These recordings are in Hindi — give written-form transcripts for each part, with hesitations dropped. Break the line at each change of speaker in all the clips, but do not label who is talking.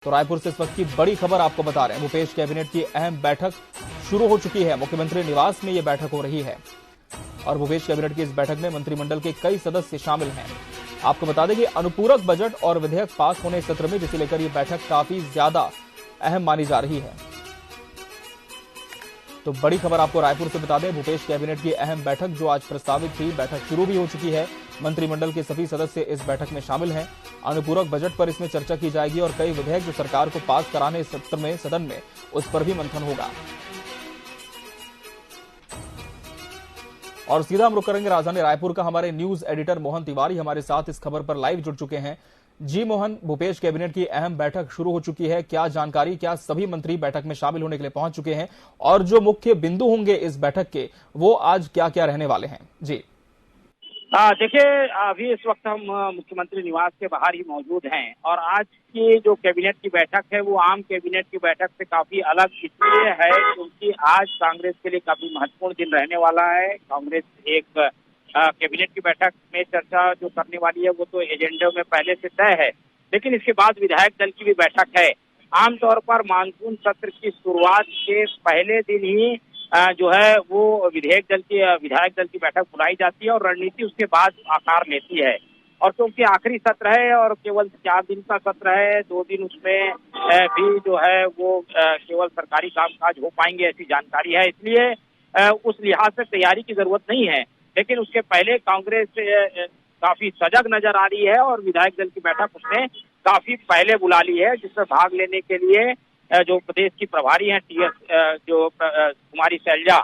तो रायपुर से इस वक्त की बड़ी खबर आपको बता रहे हैं। भूपेश कैबिनेट की अहम बैठक शुरू हो चुकी है। मुख्यमंत्री निवास में यह बैठक हो रही है और भूपेश कैबिनेट की इस बैठक में मंत्रिमंडल के कई सदस्य शामिल हैं। आपको बता दें कि अनुपूरक बजट और विधेयक पास होने सत्र में, जिसे लेकर यह बैठक काफी ज्यादा अहम मानी जा रही है। तो बड़ी खबर आपको रायपुर से बता दें, भूपेश कैबिनेट की अहम बैठक जो आज प्रस्तावित थी, बैठक शुरू भी हो चुकी है। मंत्रिमंडल के सभी सदस्य इस बैठक में शामिल हैं। अनुपूरक बजट पर इसमें चर्चा की जाएगी और कई विधेयक जो सरकार को पास कराने सदन में उस पर भी मंथन होगा। और सीधा हम रुक करेंगे राजधानी रायपुर का। हमारे न्यूज एडिटर मोहन तिवारी हमारे साथ इस खबर पर लाइव जुड़ चुके हैं। जी मोहन, भूपेश कैबिनेट की अहम बैठक शुरू हो चुकी है, क्या जानकारी, क्या सभी मंत्री बैठक में शामिल होने के लिए पहुंच चुके हैं और जो मुख्य बिंदु होंगे इस बैठक के वो आज क्या क्या रहने वाले हैं? जी
देखिए, अभी इस वक्त हम मुख्यमंत्री निवास के बाहर ही मौजूद हैं और आज की जो कैबिनेट की बैठक है वो आम कैबिनेट की बैठक से काफी अलग इसलिए है क्योंकि आज कांग्रेस के लिए काफी महत्वपूर्ण दिन रहने वाला है। कांग्रेस एक कैबिनेट की बैठक में चर्चा जो करने वाली है वो तो एजेंडे में पहले से तय है, लेकिन इसके बाद विधायक दल की भी बैठक है। आमतौर पर मानसून सत्र की शुरुआत के पहले दिन ही जो है वो विधायक दल की बैठक बुलाई जाती है और रणनीति उसके बाद आकार लेती है। और क्योंकि आखिरी सत्र है और केवल 4 दिन का सत्र है, 2 दिन उसमें भी जो है वो केवल सरकारी कामकाज हो पाएंगे ऐसी जानकारी है, इसलिए उस लिहाज से तैयारी की जरूरत नहीं है। लेकिन उसके पहले कांग्रेस काफी सजग नजर आ रही है और विधायक दल की बैठक उसने काफी पहले बुला ली है, जिसमें भाग लेने के लिए जो प्रदेश की प्रभारी हैं जो कुमारी शैलजा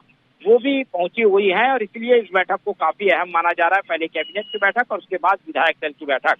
वो भी पहुंची हुई हैं और इसलिए इस बैठक को काफी अहम माना जा रहा है। पहले कैबिनेट की बैठक और उसके बाद विधायक दल की बैठक।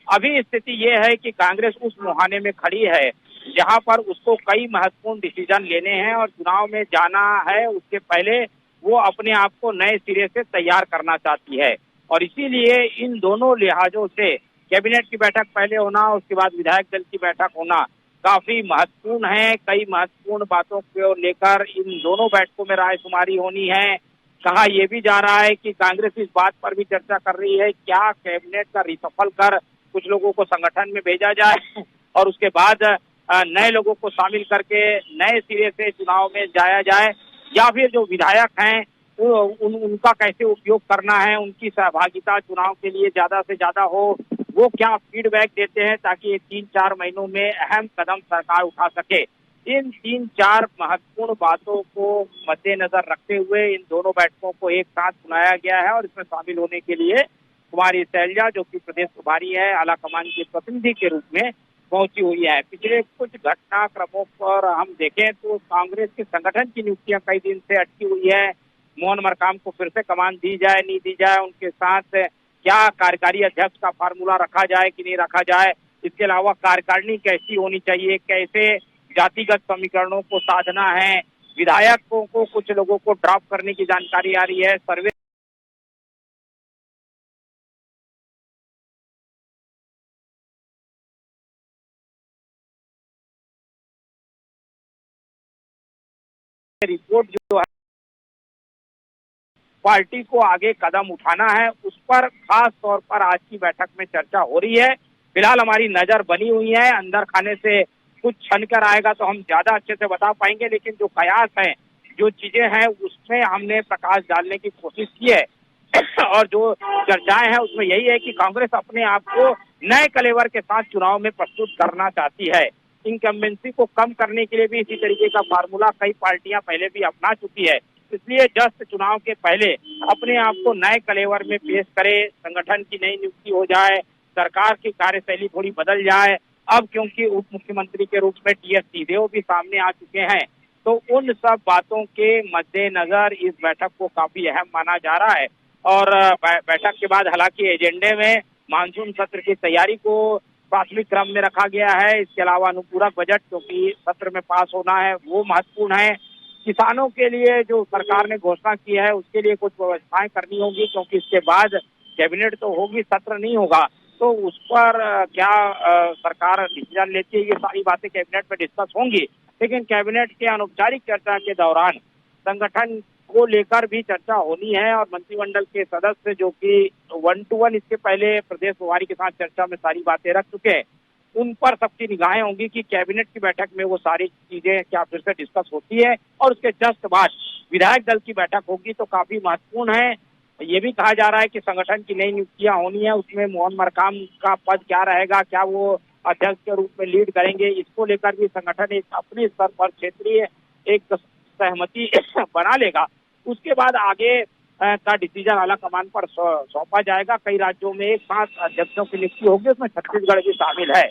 अभी स्थिति ये है कि कांग्रेस उस मुहाने में खड़ी है जहां पर उसको कई महत्वपूर्ण डिसीजन लेने हैं और चुनाव में जाना है। उसके पहले वो अपने आप को नए सिरे से तैयार करना चाहती है और इसीलिए इन दोनों लिहाजों से कैबिनेट की बैठक पहले होना और उसके बाद विधायक दल की बैठक होना काफी महत्वपूर्ण है। कई महत्वपूर्ण बातों को लेकर इन दोनों बैठकों में रायशुमारी होनी है। कहा यह भी जा रहा है कि कांग्रेस इस बात पर भी चर्चा कर रही है क्या कैबिनेट का रिसफल कर कुछ लोगों को संगठन में भेजा जाए और उसके बाद नए लोगों को शामिल करके नए सिरे से चुनाव में जाया जाए, या फिर जो विधायक हैं उनका कैसे उपयोग करना है, उनकी सहभागिता चुनाव के लिए ज्यादा से ज्यादा हो, वो क्या फीडबैक देते हैं ताकि 3-4 महीनों में अहम कदम सरकार उठा सके। इन 3-4 महत्वपूर्ण बातों को मद्देनजर रखते हुए इन दोनों बैठकों को एक साथ बुलाया गया है और इसमें शामिल होने के लिए कुमारी शैलजा जो कि प्रदेश प्रभारी है, आला कमान के प्रतिनिधि के रूप में पहुंची हुई है। पिछले कुछ घटनाक्रमों पर हम देखें तो कांग्रेस के संगठन की नियुक्तियां कई दिन से अटकी हुई है। मोहन मरकाम को फिर से कमान दी जाए नहीं दी जाए, उनके साथ क्या कार्यकारी अध्यक्ष का फार्मूला रखा जाए कि नहीं रखा जाए, इसके अलावा कार्यकारिणी कैसी होनी चाहिए, कैसे जातिगत समीकरणों को साधना है, विधायकों को कुछ लोगों को ड्रॉप करने की जानकारी आ रही है। सर्वे रिपोर्ट जो है पार्टी को आगे कदम उठाना है, उस पर खास तौर पर आज की बैठक में चर्चा हो रही है। फिलहाल हमारी नजर बनी हुई है, अंदर खाने से कुछ छन कर आएगा तो हम ज्यादा अच्छे से बता पाएंगे, लेकिन जो कयास है, जो चीजें हैं उसमें हमने प्रकाश डालने की कोशिश की है और जो चर्चाएं हैं उसमें यही है कि कांग्रेस अपने आप को नए कलेवर के साथ चुनाव में प्रस्तुत करना चाहती है। इनकम्बेंसी को कम करने के लिए भी इसी तरीके का फार्मूला कई पार्टियां पहले भी अपना चुकी है, इसलिए जस्ट चुनाव के पहले अपने आप को नए कलेवर में पेश करे, संगठन की नई नियुक्ति हो जाए, सरकार की कार्यशैली थोड़ी बदल जाए। अब क्योंकि उप मुख्यमंत्री के रूप में टीएस सिंहदेव भी सामने आ चुके हैं, तो उन सब बातों के मद्देनजर इस बैठक को काफी अहम माना जा रहा है। और बैठक के बाद हालांकि एजेंडे में मानसून सत्र की तैयारी को प्राथमिक क्रम में रखा गया है। इसके अलावा अनुपूरक बजट क्योंकि सत्र में पास होना है वो महत्वपूर्ण है। किसानों के लिए जो सरकार ने घोषणा की है उसके लिए कुछ व्यवस्थाएं करनी होगी, क्योंकि इसके बाद कैबिनेट तो होगी, सत्र नहीं होगा, तो उस पर क्या सरकार डिसीजन लेती है, ये सारी बातें कैबिनेट में डिस्कस होंगी। लेकिन कैबिनेट के अनौपचारिक चर्चा के दौरान संगठन को लेकर भी चर्चा होनी है और मंत्रिमंडल के सदस्य जो कि 1-to-1 इसके पहले प्रदेश प्रभारी के साथ चर्चा में सारी बातें रख चुके हैं, उन पर सबकी निगाहें होंगी कि कैबिनेट की बैठक में वो सारी चीजें क्या फिर से डिस्कस होती है, और उसके जस्ट बाद विधायक दल की बैठक होगी। तो काफी महत्वपूर्ण है। ये भी कहा जा रहा है कि संगठन की नई नियुक्तियां होनी है, उसमें मोहन मरकाम का पद क्या रहेगा, क्या वो अध्यक्ष के रूप में लीड करेंगे, इसको लेकर भी संगठन एक अपने स्तर पर क्षेत्रीय एक सहमति बना लेगा। उसके बाद आगे का डिसीजन आला कमान पर सौंपा जाएगा। कई राज्यों में एक साथ अध्यक्षों की नियुक्ति होगी, उसमें छत्तीसगढ़ भी शामिल है।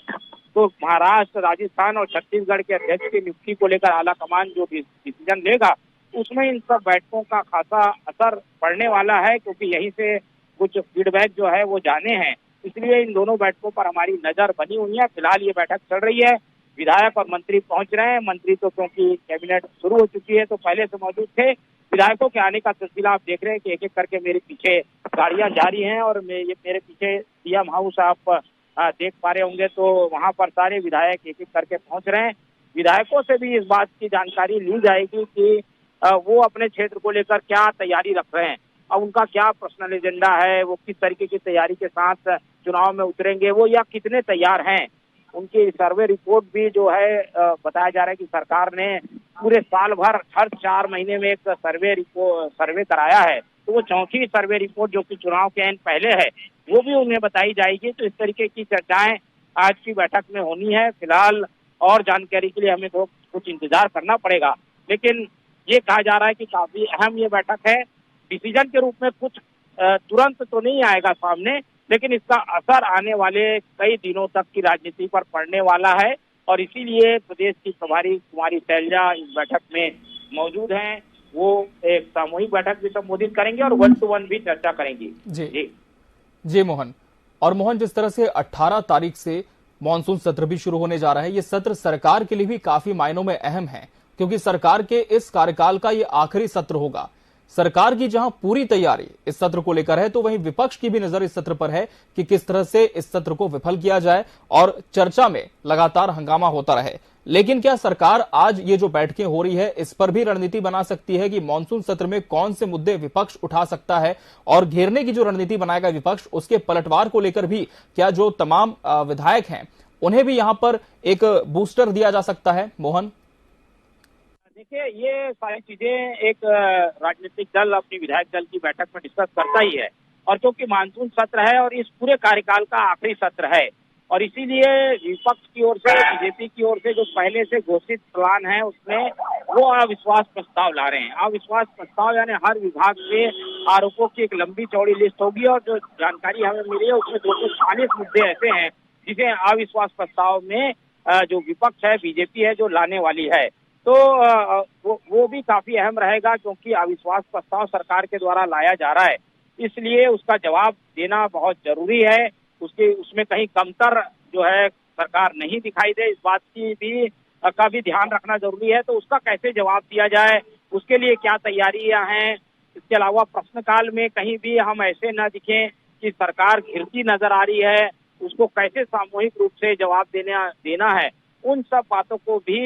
तो महाराष्ट्र, राजस्थान और छत्तीसगढ़ के अध्यक्ष की नियुक्ति को लेकर आला कमान जो डिसीजन लेगा, उसमें इन सब बैठकों का खासा असर पड़ने वाला है, क्योंकि यहीं से कुछ फीडबैक जो है वो जाने हैं। इसलिए इन दोनों बैठकों पर हमारी नजर बनी हुई है। फिलहाल ये बैठक चल रही है, विधायक और मंत्री पहुंच रहे हैं। मंत्री तो क्योंकि कैबिनेट शुरू हो चुकी है तो पहले से मौजूद थे। विधायकों के आने का सिलसिला आप देख रहे हैं कि एक एक करके मेरे पीछे गाड़ियां जा रही हैं, और मेरे पीछे सीएम हाउस आप देख पा रहे होंगे। तो वहां पर सारे विधायक एक एक करके पहुंच रहे हैं। विधायकों से भी इस बात की जानकारी ली जाएगी कि वो अपने क्षेत्र को लेकर क्या तैयारी रख रहे हैं, अब उनका क्या पर्सनल एजेंडा है, वो किस तरीके की तैयारी के साथ चुनाव में उतरेंगे वो, या कितने तैयार हैं। उनकी सर्वे रिपोर्ट भी जो है बताया जा रहा है कि सरकार ने पूरे साल भर हर 4 महीने में एक सर्वे कराया है। तो वो चौथी सर्वे रिपोर्ट जो कि चुनाव के पहले है, वो भी उन्हें बताई जाएगी। तो इस तरीके की चर्चाएं आज की बैठक में होनी है। फिलहाल और जानकारी के लिए हमें तो कुछ इंतजार करना पड़ेगा, लेकिन ये कहा जा रहा है कि काफी अहम ये बैठक है। डिसीजन के रूप में कुछ तुरंत तो नहीं आएगा सामने, लेकिन इसका असर आने वाले कई दिनों तक की राजनीति पर पड़ने वाला है, और इसीलिए प्रदेश की प्रभारी कुमारी शैलजा इस बैठक में मौजूद हैं। वो एक सामूहिक बैठक भी संबोधित करेंगे और 1-to-1 भी चर्चा करेंगी।
जी मोहन, और मोहन, जिस तरह से 18 तारीख से मानसून सत्र भी शुरू होने जा रहा है, ये सत्र सरकार के लिए भी काफी मायनों में अहम है, क्योंकि सरकार के इस कार्यकाल का ये आखिरी सत्र होगा। सरकार की जहां पूरी तैयारी इस सत्र को लेकर है, तो वहीं विपक्ष की भी नजर इस सत्र पर है कि किस तरह से इस सत्र को विफल किया जाए और चर्चा में लगातार हंगामा होता रहे। लेकिन क्या सरकार आज ये जो बैठकें हो रही है, इस पर भी रणनीति बना सकती है कि मानसून सत्र में कौन से मुद्दे विपक्ष उठा सकता है, और घेरने की जो रणनीति बनाएगा विपक्ष, उसके पलटवार को लेकर भी क्या जो तमाम विधायक हैं उन्हें भी यहां पर एक बूस्टर दिया जा सकता है? मोहन,
देखिए, ये सारी चीजें एक राजनीतिक दल अपनी विधायक दल की बैठक में डिस्कस करता ही है, और क्योंकि मानसून सत्र है और इस पूरे कार्यकाल का आखिरी सत्र है, और इसीलिए विपक्ष की ओर से, बीजेपी की ओर से जो पहले से घोषित प्लान है उसमें वो अविश्वास प्रस्ताव ला रहे हैं। अविश्वास प्रस्ताव यानी हर विभाग से आरोपों की एक लंबी चौड़ी लिस्ट होगी, और जो जानकारी हमें मिली है उसमें 240 मुद्दे ऐसे हैं जिसे अविश्वास प्रस्ताव में जो विपक्ष है, बीजेपी है, जो लाने वाली है। तो वो भी काफी अहम रहेगा, क्योंकि अविश्वास प्रस्ताव सरकार के द्वारा लाया जा रहा है, इसलिए उसका जवाब देना बहुत जरूरी है। उसमें कहीं कमतर जो है सरकार नहीं दिखाई दे, इस बात की का भी ध्यान रखना जरूरी है। तो उसका कैसे जवाब दिया जाए, उसके लिए क्या तैयारियां हैं। इसके अलावा प्रश्नकाल में कहीं भी हम ऐसे न दिखें कि सरकार घिरती नजर आ रही है, उसको कैसे सामूहिक रूप से जवाब देना है, उन सब बातों को भी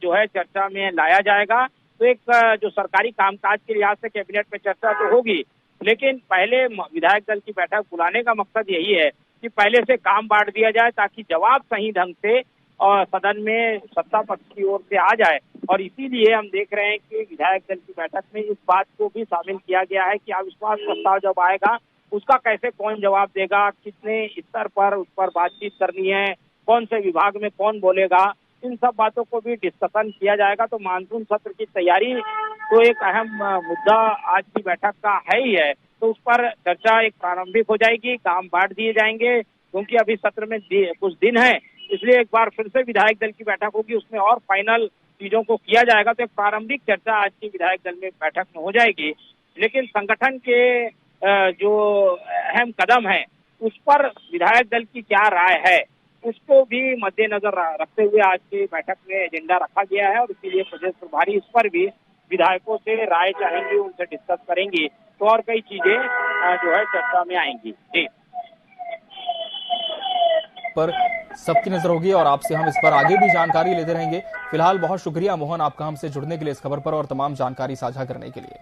जो है चर्चा में लाया जाएगा। तो एक जो सरकारी कामकाज के लिहाज से कैबिनेट में चर्चा तो होगी, लेकिन पहले विधायक दल की बैठक बुलाने का मकसद यही है कि पहले से काम बांट दिया जाए, ताकि जवाब सही ढंग से और सदन में सत्ता पक्ष की ओर से आ जाए। और इसीलिए हम देख रहे हैं कि विधायक दल की बैठक में इस बात को भी शामिल किया गया है कि अविश्वास प्रस्ताव जब आएगा उसका कैसे कौन जवाब देगा, कितने स्तर पर उस पर बातचीत करनी है, कौन से विभाग में कौन बोलेगा, इन सब बातों को भी डिस्कशन किया जाएगा। तो मानसून सत्र की तैयारी तो एक अहम मुद्दा आज की बैठक का है ही है। तो उस पर चर्चा एक प्रारंभिक हो जाएगी, काम बांट दिए जाएंगे, क्योंकि अभी सत्र में कुछ दिन है, इसलिए एक बार फिर से विधायक दल की बैठक होगी, उसमें और फाइनल चीजों को किया जाएगा। तो एक प्रारंभिक चर्चा आज की विधायक दल में बैठक में हो जाएगी, लेकिन संगठन के जो अहम कदम है उस पर विधायक दल की क्या राय है, उसको भी मद्देनजर रखते हुए आज की बैठक में एजेंडा रखा गया है, और इसीलिए प्रदेश प्रभारी इस पर भी विधायकों से राय चाहेंगे, उनसे डिस्कस करेंगी, तो और कई चीजें जो है चर्चा में आएंगी। जी,
पर सबकी नजर होगी और आपसे हम इस पर आगे भी जानकारी लेते रहेंगे। फिलहाल बहुत शुक्रिया मोहन, आपका हमसे जुड़ने के लिए, इस खबर पर और तमाम जानकारी साझा करने के लिए।